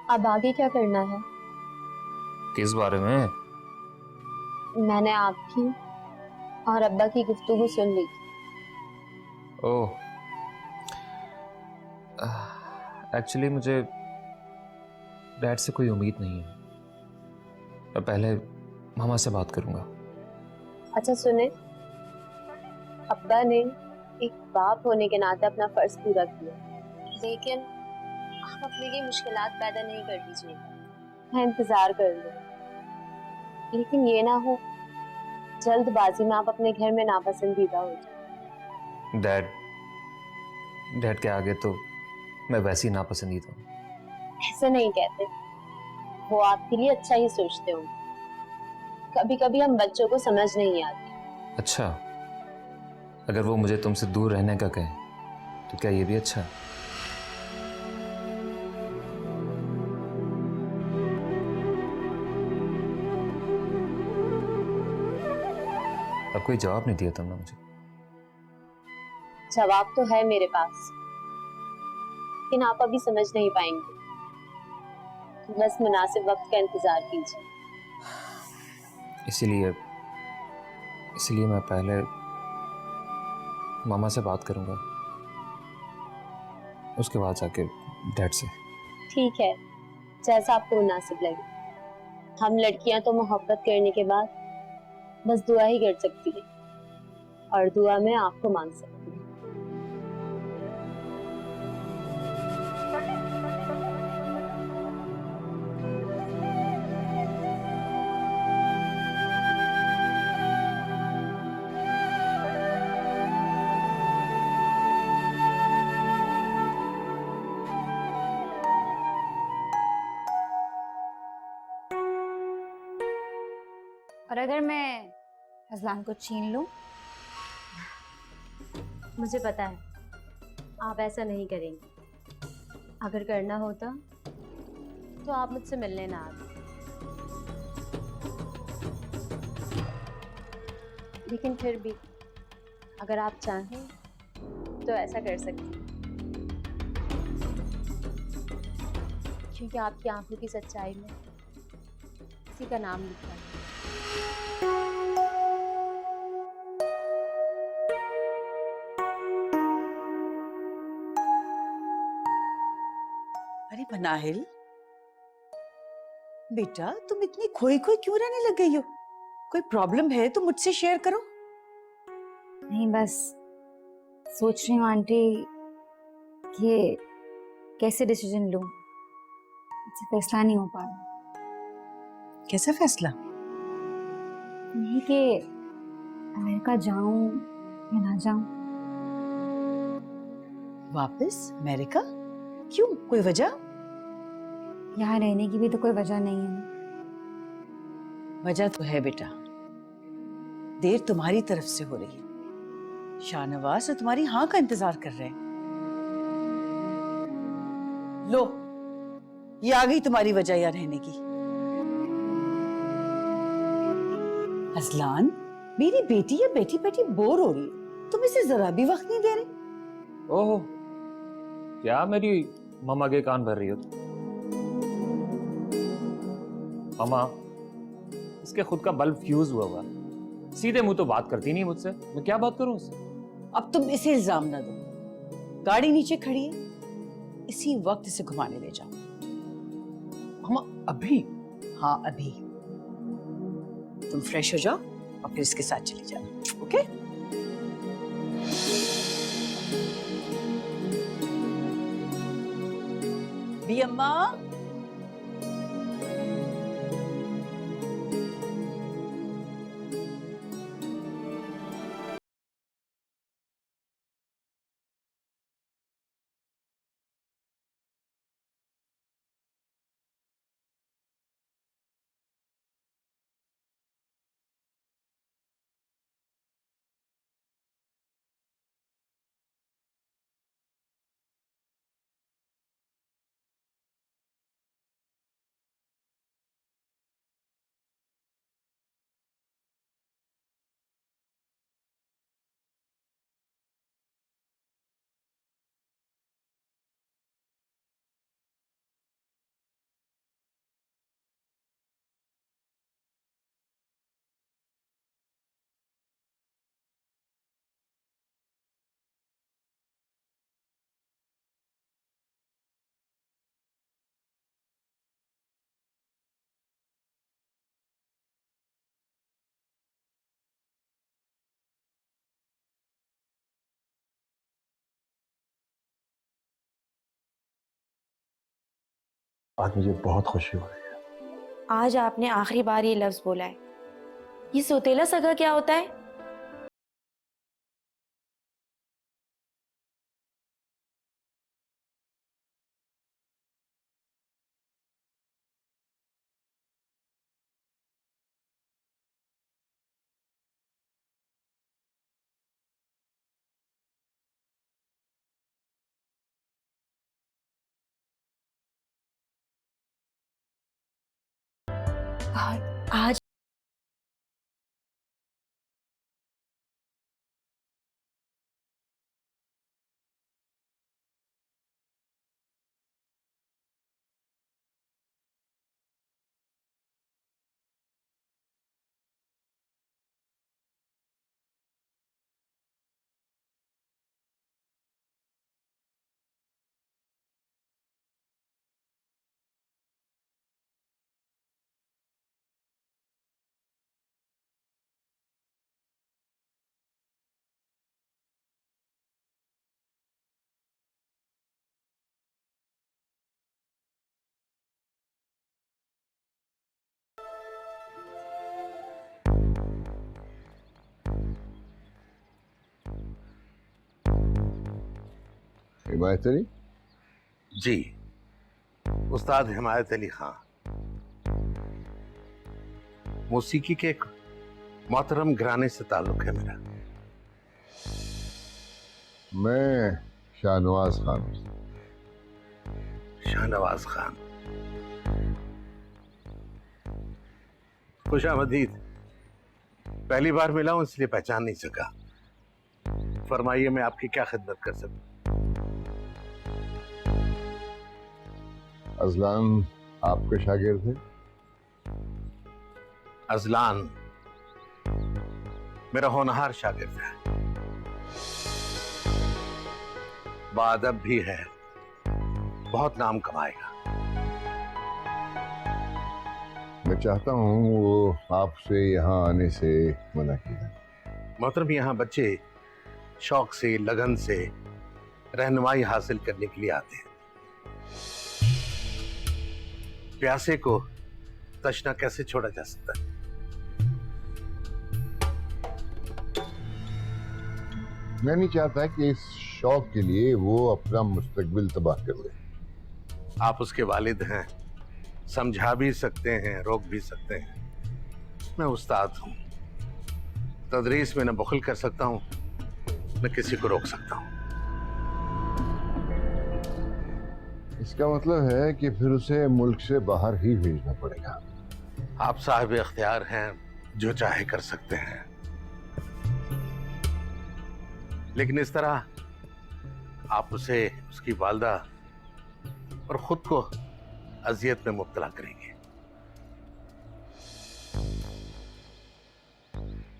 अब आगे क्या करना है? किस बारे में? मैंने आपकी और अब्बा की गुफ्तगू सुन ली थी। ओह, एक्चुअली मुझे डैड से कोई उम्मीद नहीं है। मैं पहले मामा से बात करूंगा। अच्छा सुने, अब्बा ने एक बाप होने के नाते अपना फर्ज पूरा किया, लेकिन आप अपने लिए मुश्किलात पैदा नहीं कर दीजिएगा। मैं इंतजार कर लूँ, लेकिन ये ना हो जल्दबाजी में आप अपने घर में नापसंदीदा हो जाए। डैड डैड के आगे तो मैं वैसे ही नापसंदीदा हूँ। ऐसे नहीं कहते, वो आपके लिए अच्छा ही सोचते होंगे। कभी कभी हम बच्चों को समझ नहीं आती। अच्छा, अगर वो मुझे तुमसे दूर रहने का कहें तो क्या ये भी अच्छा है? अब कोई जवाब नहीं दिया तुमने मुझे। जवाब तो है मेरे पास, लेकिन आप अभी समझ नहीं पाएंगे। बस मुनासिब वक्त का इंतजार कीजिए। इसीलिए इसीलिए मैं पहले मामा से बात करूंगा, उसके बाद जाके डैड से। ठीक है, जैसा आपको मुनासिब लगे। हम लड़कियां तो मोहब्बत करने के बाद बस दुआ ही कर सकती है, और दुआ में आपको मांग सकती है। और अगर मैं अजलान को छीन लूं? मुझे पता है आप ऐसा नहीं करेंगे। अगर करना होता तो आप मुझसे मिलने ना आते, लेकिन फिर भी अगर आप चाहें तो ऐसा कर सकती हैं, क्योंकि आपकी आंखों की सच्चाई में किसी का नाम लिखा है। अरे मनाहिल, बेटा तुम इतनी खोई खोई क्यों रहने लग गई हो? कोई प्रॉब्लम है तो मुझसे शेयर करो। नहीं, बस सोच रही हूँ आंटी कि कैसे डिसीजन लूं। मुझसे फैसला नहीं हो पा रहा। कैसा फैसला? नहीं कि अमेरिका जाऊं या ना जाऊं। वापस अमेरिका? क्यों, कोई वजह? यहाँ रहने की भी तो कोई वजह नहीं है। वजह तो है बेटा, देर तुम्हारी तरफ से हो रही है। शाहनवाज तो तुम्हारी हाँ का इंतजार कर रहे हैं। लो, ये आ गई तुम्हारी वजह यहाँ रहने की। अजलान, मेरी बेटी है बैठी बैठी बोर हो रही है, तुम इसे जरा भी वक्त नहीं दे रहे। ओह, क्या मेरी मामा के कान भर रही हो तुम? मामा, इसके खुद का बल्ब फ्यूज हुआ हुआ है। सीधे मुंह तो बात करती नहीं मुझसे, मैं क्या बात करूं उससे? अब तुम इसे इल्जाम ना दो। गाड़ी नीचे खड़ी है, इसी वक्त इसे घुमाने ले जाओ। मामा अभी? हाँ अभी। तुम फ्रेश हो जाओ और फिर इसके साथ चली जाना, ओके? बी अम्मा। आज मुझे बहुत खुशी हो रही है। आज आपने आखिरी बार ये लफ्ज बोला है। ये सौतेला सगा क्या होता है? आज हिमायत अली? जी, उस्ताद हिमायत अली खां। मौसीकी के एक मोहतरम घराने से ताल्लुक है मेरा। मैं शाहनवाज खान। शाहनवाज खान, खुशामदीद। पहली बार मिला हूं इसलिए पहचान नहीं सका। फरमाइए, मैं आपकी क्या खिदमत कर सकूं? अजलान आपके शागिर्द थे? अजलान मेरा होनहार शागिर्द है, बाअदब भी है, बहुत नाम कमाएगा। मैं चाहता हूँ वो आपसे यहाँ आने से मना किया। मोहतरम, यहाँ बच्चे शौक से, लगन से रहनुमाई हासिल करने के लिए आते हैं। प्यासे को तशना कैसे छोड़ा जा सकता है? मैं नहीं चाहता कि इस शौक के लिए वो अपना मुस्तकबिल तबाह कर ले। आप उसके वालिद हैं, समझा भी सकते हैं, रोक भी सकते हैं। मैं उस्ताद हूं, तदरीस में न बखल कर सकता हूं, न किसी को रोक सकता हूं। इसका मतलब है कि फिर उसे मुल्क से बाहर ही भेजना पड़ेगा। आप साहिब इख्तियार हैं, जो चाहे कर सकते हैं, लेकिन इस तरह आप उसे, उसकी वालदा और खुद को अजियत में मुब्तला करेंगे।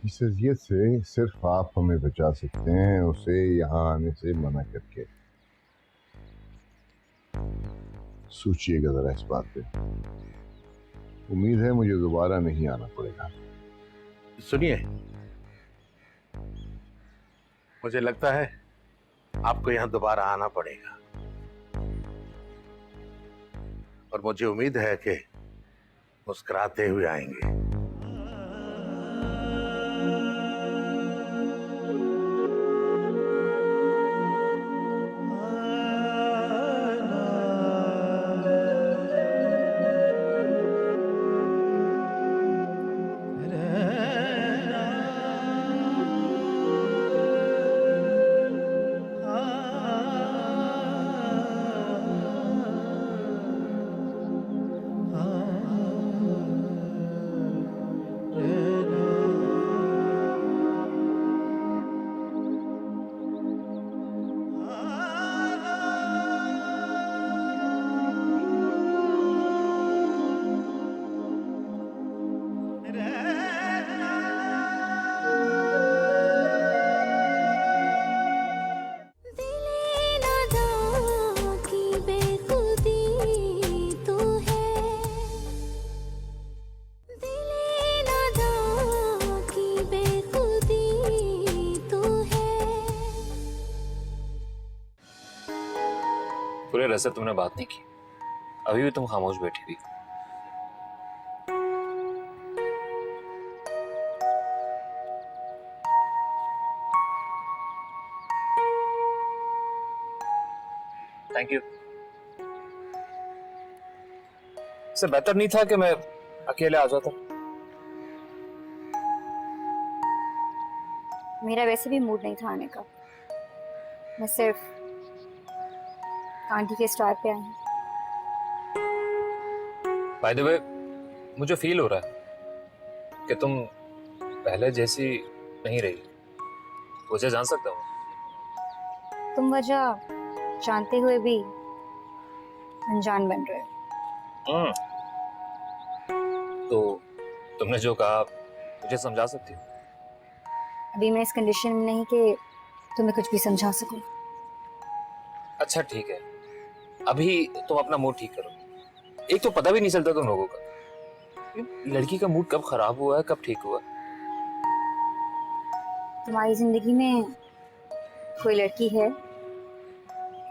इस अजियत से सिर्फ आप हमें बचा सकते हैं, उसे यहाँ आने से मना करके। सोचिएगा जरा इस बात पे। उम्मीद है मुझे दोबारा नहीं आना पड़ेगा। सुनिए, मुझे लगता है आपको यहां दोबारा आना पड़ेगा, और मुझे उम्मीद है कि मुस्कुराते हुए आएंगे। पूरे रजत तुमने बात नहीं की। अभी भी तुम खामोश बैठी हुई। Thank you. इससे बेहतर नहीं था कि मैं अकेले आ जाता। मेरा वैसे भी मूड नहीं था आने का। मैं सिर्फ आंटी के स्टार पे आई हूँ। बाय द वे, मुझे फील हो रहा है कि तुम पहले जैसी नहीं रही। वजह जान सकता हूँ? तुम वजह जानते हुए भी अनजान बन रहे हो। तो तुमने जो कहा मुझे समझा सकती हो? अभी मैं इस कंडीशन में नहीं कि तुम्हें कुछ भी समझा सकूं। अच्छा ठीक है, अभी तुम अपना मूड ठीक करो। एक तो पता भी नहीं चलता तुम लोगों का, लड़की का मूड कब खराब हुआ है कब ठीक हुआ। तुम्हारी जिंदगी में कोई लड़की है?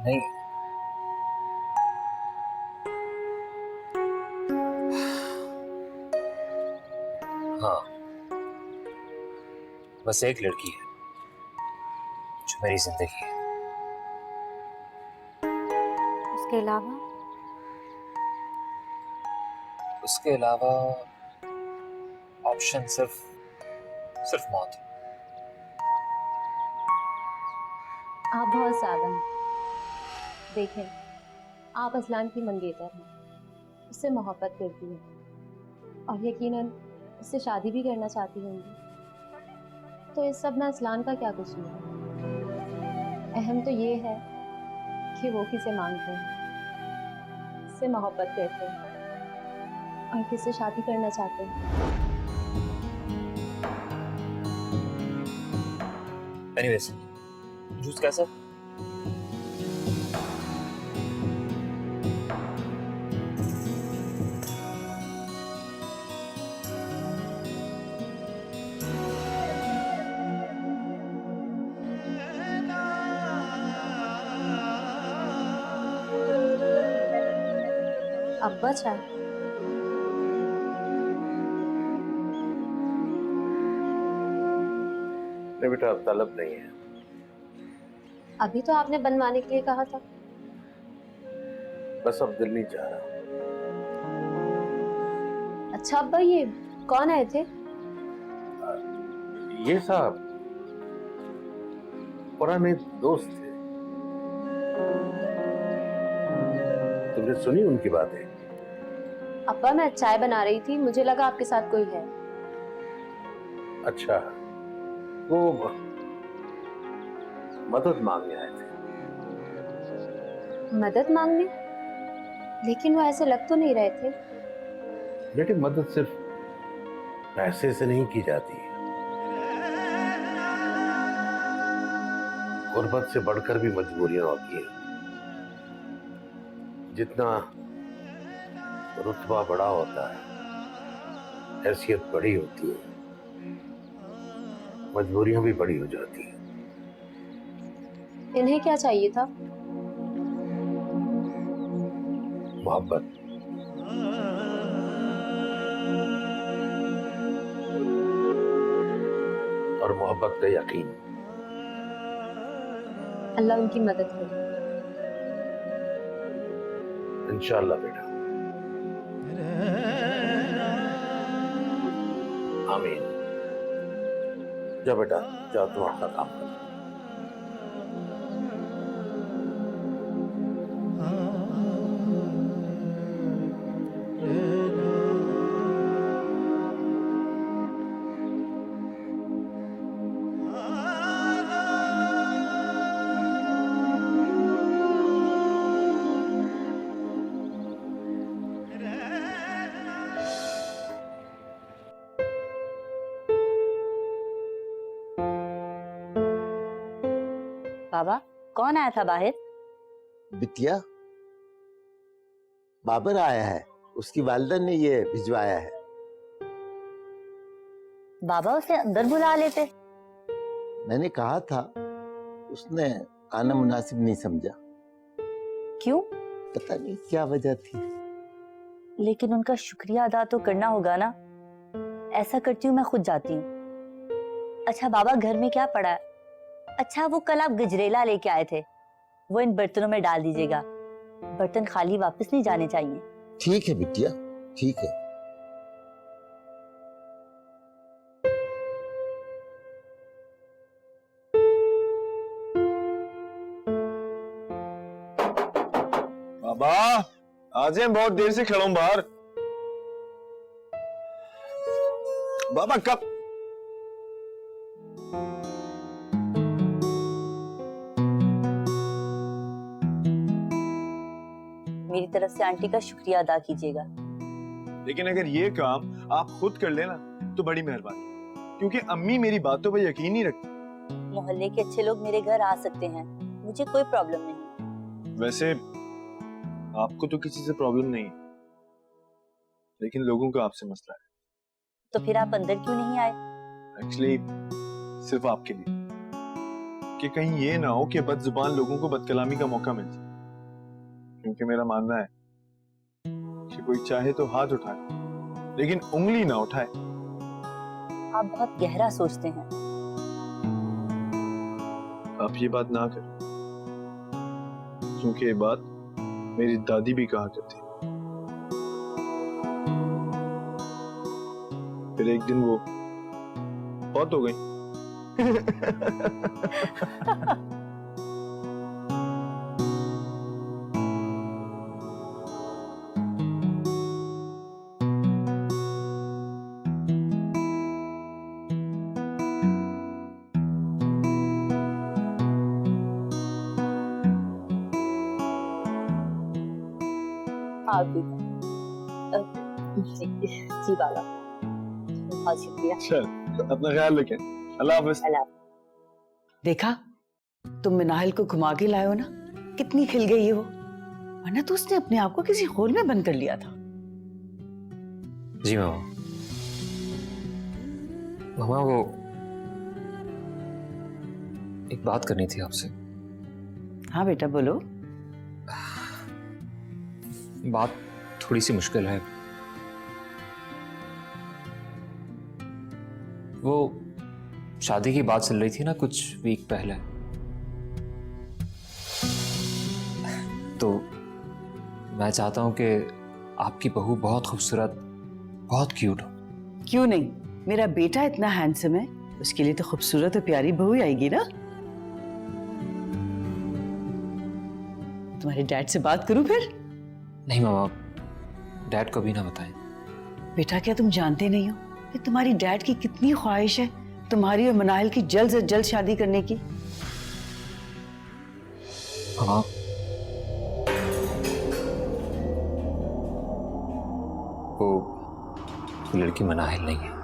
नहीं, हाँ, बस एक लड़की है जो मेरी जिंदगी है। उसके अलावा? उसके अलावा ऑप्शन सिर्फ मौत है। आप बहुत सावधान हैं। देखें, आप असलान की मंगेतर हैं, उससे मोहब्बत करती हैं और यकीनन उससे शादी भी करना चाहती होंगी। तो इस सब में असलान का क्या कसूर है? अहम तो ये है कि वो किसे मांगते हैं, किससे मोहब्बत करते हैं और किससे शादी करना चाहते हैं। एनीवेज, जूस कैसा? अब्बा चाय? नहीं बेटा, अब तलब नहीं है। अभी तो आपने बनवाने के लिए कहा था। बस अब दिल नहीं चाह रहा। अच्छा अब्बा, ये कौन आए थे? ये साहब पुराने दोस्त थे। तुमने सुनी उनकी बातें? अब्बा, मैं चाय बना रही थी, मुझे लगा आपके साथ कोई है। अच्छा, वो मदद मांगने आए थे। मदद मांगने? लेकिन वो ऐसे लग तो नहीं रहे थे। बेटे, मदद सिर्फ पैसे से नहीं की जाती। गुर्बत से बढ़कर भी मजबूरियां होती हैं। जितना रुतबा बड़ा होता है, हैसियत बड़ी होती है, मजबूरियां भी बड़ी हो जाती हैं। इन्हें क्या चाहिए था? मोहब्बत। और मोहब्बत का यकीन। अल्लाह उनकी मदद करे। इंशाअल्लाह बेटा, आमीन। जा बेटा, जाओ तुम अपना काम करो। बाबा, कौन आया था बाहर? बिटिया, बाबर आया है। उसकी वालिदा ने ये भिजवाया है। बाबा उसे अंदर बुला लेते। मैंने कहा था, उसने आना मुनासिब नहीं समझा। क्यों? पता नहीं क्या वजह थी। लेकिन उनका शुक्रिया अदा तो करना होगा ना। ऐसा करती हूँ, मैं खुद जाती हूँ। अच्छा बाबा, घर में क्या पड़ा है? अच्छा वो कल आप गजरेला लेके आए थे, वो इन बर्तनों में डाल दीजिएगा। बर्तन खाली वापस नहीं जाने चाहिए। ठीक है बिटिया, ठीक है। बाबा आ जाए, बहुत देर से खड़ा हूं बाहर। बाबा कब? मेरी तरफ से आंटी का शुक्रिया अदा कीजिएगा। लेकिन अगर ये काम आप खुद कर लेना तो बड़ी मेहरबानी, क्योंकि अम्मी मेरी बातों पर यकीन नहीं रखती। मोहल्ले के अच्छे लोग मेरे घर आ सकते हैं, मुझे कोई प्रॉब्लम नहीं। वैसे आपको तो किसी से प्रॉब्लम नहीं है, लेकिन लोगों का आपसे मसला है। तो फिर आप अंदर क्यों नहीं आए? एक्चुअली सिर्फ आपके लिए, कि कहीं ये ना हो कि बदजुबान लोगों को बदकलामी का मौका मिल जाए। क्योंकि मेरा मानना है कि कोई चाहे तो हाथ उठाए, लेकिन उंगली ना उठाए। आप बहुत गहरा सोचते हैं। आप ये बात ना करें, क्योंकि ये बात मेरी दादी भी कहा करती। फिर एक दिन वो बहुत हो गई। हाँ जी बाबा, बहुत शुक्रिया। चल अपना ख्याल रखें, अल्लाह हाफिज। देखा, तुम मिनाहिल को घुमा के लाए हो ना, कितनी खिल गई है वो। वरना तो उसने अपने आप को किसी होल में बंद कर लिया था। जी मामा। मामा वो एक बात करनी थी आपसे। हाँ बेटा बोलो। बात थोड़ी सी मुश्किल है। वो शादी की बात चल रही थी ना कुछ वीक पहले, तो मैं चाहता हूं कि आपकी बहू बहुत खूबसूरत, बहुत क्यूट हो। क्यों नहीं, मेरा बेटा इतना हैंडसम है, उसके लिए तो खूबसूरत और प्यारी बहू ही आएगी ना। तुम्हारे डैड से बात करूं फिर? नहीं मामा, डैड को भी ना बताएं। बेटा क्या तुम जानते नहीं हो कि तुम्हारी डैड की कितनी ख्वाहिश है तुम्हारी और मनाहिल की जल्द से जल्द शादी करने की? मामा वो लड़की मनाहिल नहीं है।